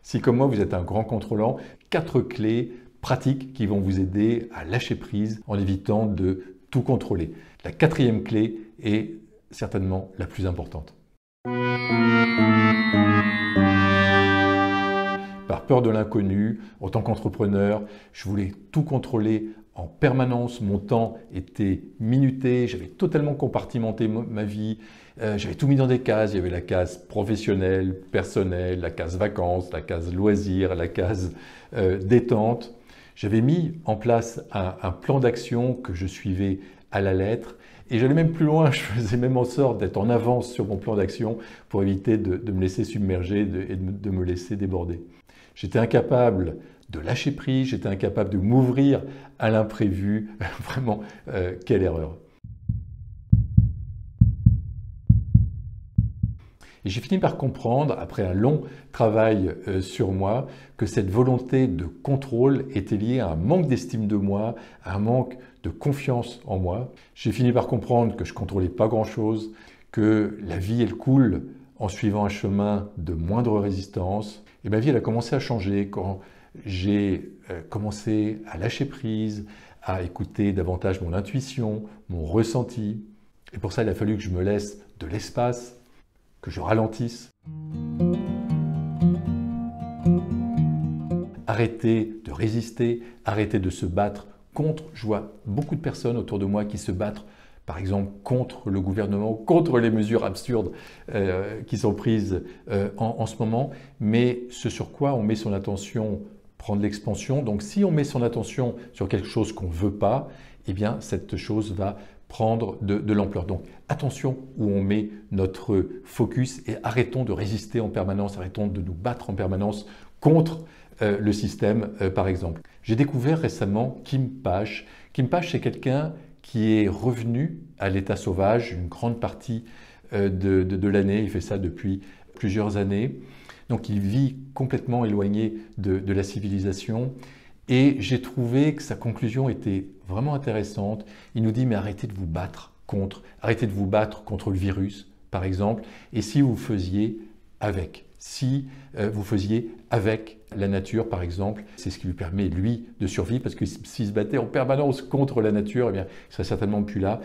Si comme moi vous êtes un grand contrôlant, 4 clés pratiques qui vont vous aider à lâcher prise en évitant de tout contrôler. La 4e clé est certainement la plus importante. Par peur de l'inconnu, en tant qu'entrepreneur, je voulais tout contrôler en permanence. Mon temps était minuté, j'avais totalement compartimenté ma vie, j'avais tout mis dans des cases. Il y avait la case professionnelle, personnelle, la case vacances, la case loisirs, la case détente. J'avais mis en place un plan d'action que je suivais à la lettre. Et j'allais même plus loin, je faisais même en sorte d'être en avance sur mon plan d'action pour éviter de me laisser submerger et de me laisser déborder. J'étais incapable de lâcher prise, j'étais incapable de m'ouvrir à l'imprévu. Vraiment, quelle erreur! Et j'ai fini par comprendre, après un long travail sur moi, que cette volonté de contrôle était liée à un manque d'estime de moi, à un manque de confiance en moi. J'ai fini par comprendre que je ne contrôlais pas grand-chose, que la vie, elle coule en suivant un chemin de moindre résistance. Et ma vie, elle a commencé à changer quand j'ai commencé à lâcher prise, à écouter davantage mon intuition, mon ressenti. Et pour ça, il a fallu que je me laisse de l'espace, que je ralentisse. Arrêter de résister, arrêter de se battre contre. Je vois beaucoup de personnes autour de moi qui se battent, par exemple, contre le gouvernement, contre les mesures absurdes qui sont prises en ce moment. Mais ce sur quoi on met son attention prend de l'expansion. Donc si on met son attention sur quelque chose qu'on ne veut pas, eh bien cette chose va prendre de l'ampleur. Donc attention où on met notre focus et arrêtons de résister en permanence, arrêtons de nous battre en permanence contre le système par exemple. J'ai découvert récemment Kim Pash. Kim Pash, c'est quelqu'un qui est revenu à l'état sauvage une grande partie de l'année. Il fait ça depuis plusieurs années. Donc il vit complètement éloigné de la civilisation. Et j'ai trouvé que sa conclusion était vraiment intéressante. Il nous dit, mais arrêtez de vous battre contre le virus, par exemple, et si vous faisiez avec, si vous faisiez avec la nature, par exemple, c'est ce qui lui permet, lui, de survivre, parce que s'il se battait en permanence contre la nature, eh bien, il serait certainement plus là,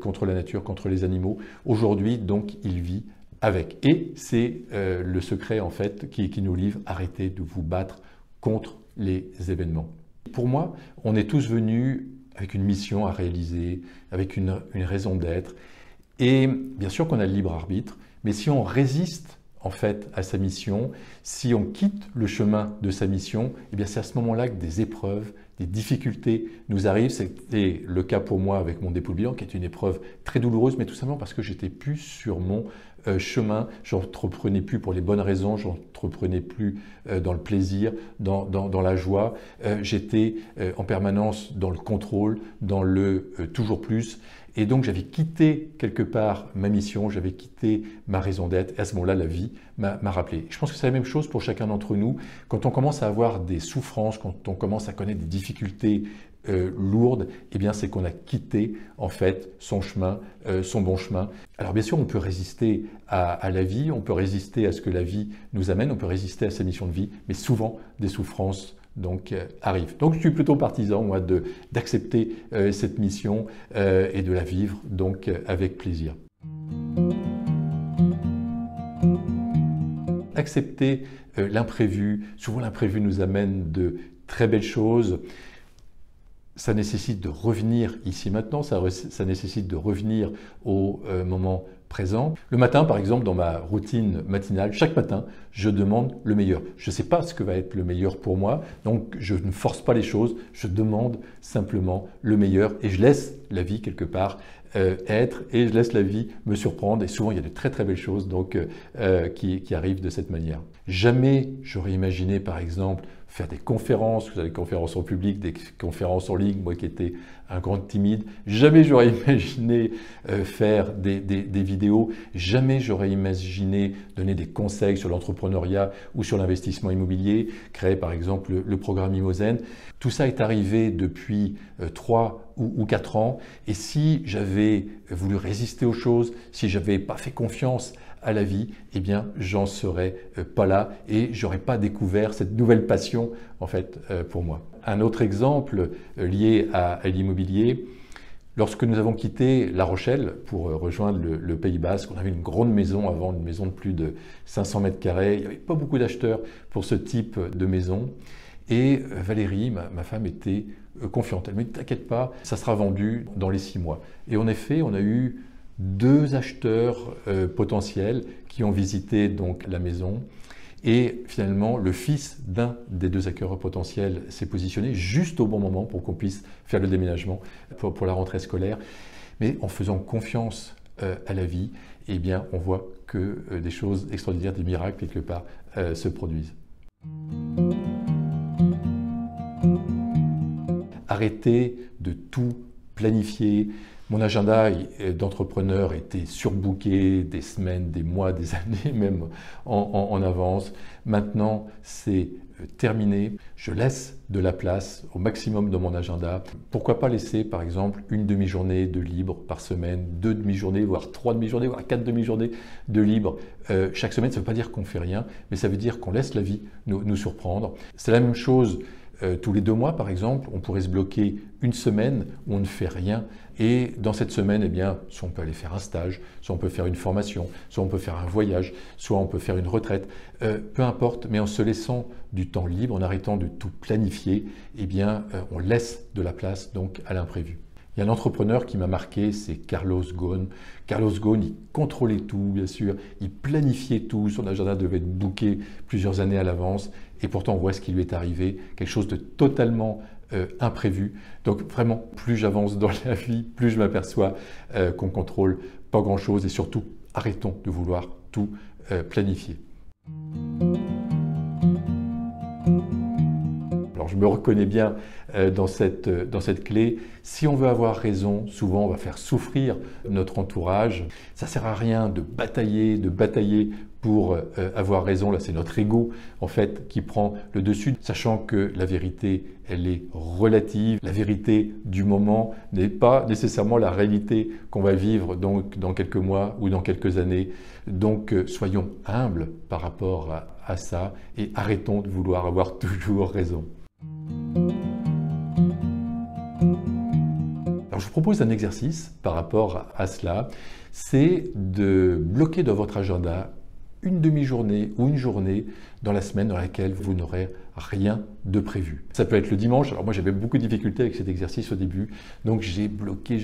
contre la nature, contre les animaux. Aujourd'hui, donc, il vit avec. Et c'est le secret, en fait, qui nous livre, arrêtez de vous battre contre les événements. Pour moi, on est tous venus avec une mission à réaliser, avec une raison d'être. Et bien sûr qu'on a le libre arbitre, mais si on résiste en fait à sa mission, si on quitte le chemin de sa mission, eh bien c'est à ce moment-là que des épreuves, des difficultés nous arrivent. C'était le cas pour moi avec mon dépôt de bilan, qui est une épreuve très douloureuse, mais tout simplement parce que j'étais plus sur mon chemin, j'entreprenais plus pour les bonnes raisons, j'entreprenais plus dans le plaisir, dans la joie. J'étais en permanence dans le contrôle, dans le toujours plus. Et donc j'avais quitté quelque part ma mission, j'avais quitté ma raison d'être. Et à ce moment-là, la vie m'a rappelé. Je pense que c'est la même chose pour chacun d'entre nous. Quand on commence à avoir des souffrances, quand on commence à connaître des difficultés lourdes, eh bien c'est qu'on a quitté en fait son chemin, son bon chemin. Alors bien sûr, on peut résister à la vie, on peut résister à ce que la vie nous amène, on peut résister à sa mission de vie, mais souvent des souffrances donc arrive. Donc je suis plutôt partisan moi d'accepter cette mission et de la vivre donc avec plaisir. Accepter l'imprévu. Souvent l'imprévu nous amène de très belles choses. Ça nécessite de revenir ici maintenant, ça nécessite de revenir au moment présent. Le matin, par exemple, dans ma routine matinale, chaque matin, je demande le meilleur. Je ne sais pas ce que va être le meilleur pour moi, donc je ne force pas les choses, je demande simplement le meilleur et je laisse la vie quelque part être et je laisse la vie me surprendre et souvent il y a de très très belles choses donc, qui arrivent de cette manière. Jamais j'aurais imaginé par exemple faire des conférences, des conférences en public, des conférences en ligne, moi qui étais un grand timide. Jamais j'aurais imaginé faire des vidéos, jamais j'aurais imaginé donner des conseils sur l'entrepreneuriat ou sur l'investissement immobilier, créer par exemple le programme Imozen. Tout ça est arrivé depuis 3 ou 4 ans et si j'avais voulu résister aux choses, si j'avais pas fait confiance à la vie, eh bien, j'en serais pas là et j'aurais pas découvert cette nouvelle passion, en fait, pour moi. Un autre exemple lié à l'immobilier, lorsque nous avons quitté La Rochelle pour rejoindre le Pays Basque, on avait une grande maison avant, une maison de plus de 500 mètres carrés. Il n'y avait pas beaucoup d'acheteurs pour ce type de maison. Et Valérie, ma femme, était confiante. Elle me dit, t'inquiète pas, ça sera vendu dans les 6 mois. Et en effet, on a eu 2 acheteurs potentiels qui ont visité donc la maison. Et finalement, le fils d'un des 2 acquéreurs potentiels s'est positionné juste au bon moment pour qu'on puisse faire le déménagement pour la rentrée scolaire. Mais en faisant confiance à la vie, eh bien, on voit que des choses extraordinaires, des miracles quelque part, se produisent. Arrêtez de tout planifier. Mon agenda d'entrepreneur était surbooké des semaines, des mois, des années même en avance. Maintenant, c'est terminé. Je laisse de la place au maximum dans mon agenda. Pourquoi pas laisser par exemple une demi-journée de libre par semaine, 2 demi-journées, voire 3 demi-journées, voire 4 demi-journées de libre chaque semaine. Ça ne veut pas dire qu'on ne fait rien, mais ça veut dire qu'on laisse la vie nous surprendre. C'est la même chose. Tous les 2 mois, par exemple, on pourrait se bloquer une semaine où on ne fait rien. Et dans cette semaine, eh bien, soit on peut aller faire un stage, soit on peut faire une formation, soit on peut faire un voyage, soit on peut faire une retraite. Peu importe, mais en se laissant du temps libre, en arrêtant de tout planifier, eh bien, on laisse de la place donc à l'imprévu. Il y a un entrepreneur qui m'a marqué, c'est Carlos Ghosn. Carlos Ghosn, il contrôlait tout, bien sûr, il planifiait tout, son agenda devait être booké plusieurs années à l'avance, et pourtant on voit ce qui lui est arrivé, quelque chose de totalement imprévu. Donc vraiment, plus j'avance dans la vie, plus je m'aperçois qu'on contrôle pas grand-chose, et surtout, arrêtons de vouloir tout planifier. Alors je me reconnais bien dans cette clé. Si on veut avoir raison, souvent on va faire souffrir notre entourage. Ça ne sert à rien de batailler pour avoir raison. Là, c'est notre ego en fait qui prend le dessus, sachant que la vérité, elle est relative. La vérité du moment n'est pas nécessairement la réalité qu'on va vivre donc dans quelques mois ou dans quelques années. Donc soyons humbles par rapport à ça et arrêtons de vouloir avoir toujours raison. Alors je vous propose un exercice par rapport à cela, c'est de bloquer dans votre agenda une demi-journée ou une journée dans la semaine dans laquelle vous n'aurez rien de prévu. Ça peut être le dimanche. Alors moi j'avais beaucoup de difficultés avec cet exercice au début, donc j'ai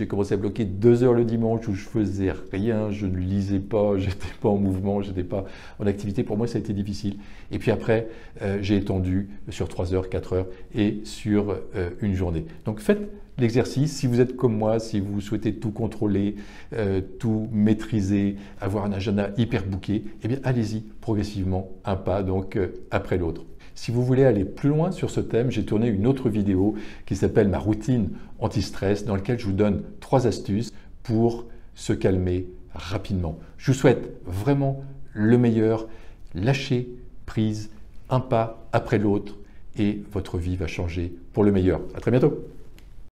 commencé à bloquer 2 heures le dimanche où je faisais rien, je ne lisais pas, j'étais pas en mouvement, j'étais pas en activité. Pour moi ça a été difficile. Et puis après j'ai étendu sur 3 heures, 4 heures et sur une journée. Donc faites l'exercice, si vous êtes comme moi, si vous souhaitez tout contrôler, tout maîtriser, avoir un agenda hyper booké, eh bien allez-y progressivement, un pas donc après l'autre. Si vous voulez aller plus loin sur ce thème, j'ai tourné une autre vidéo qui s'appelle ma routine anti-stress, dans laquelle je vous donne 3 astuces pour se calmer rapidement. Je vous souhaite vraiment le meilleur, lâchez prise, un pas après l'autre et votre vie va changer pour le meilleur. À très bientôt.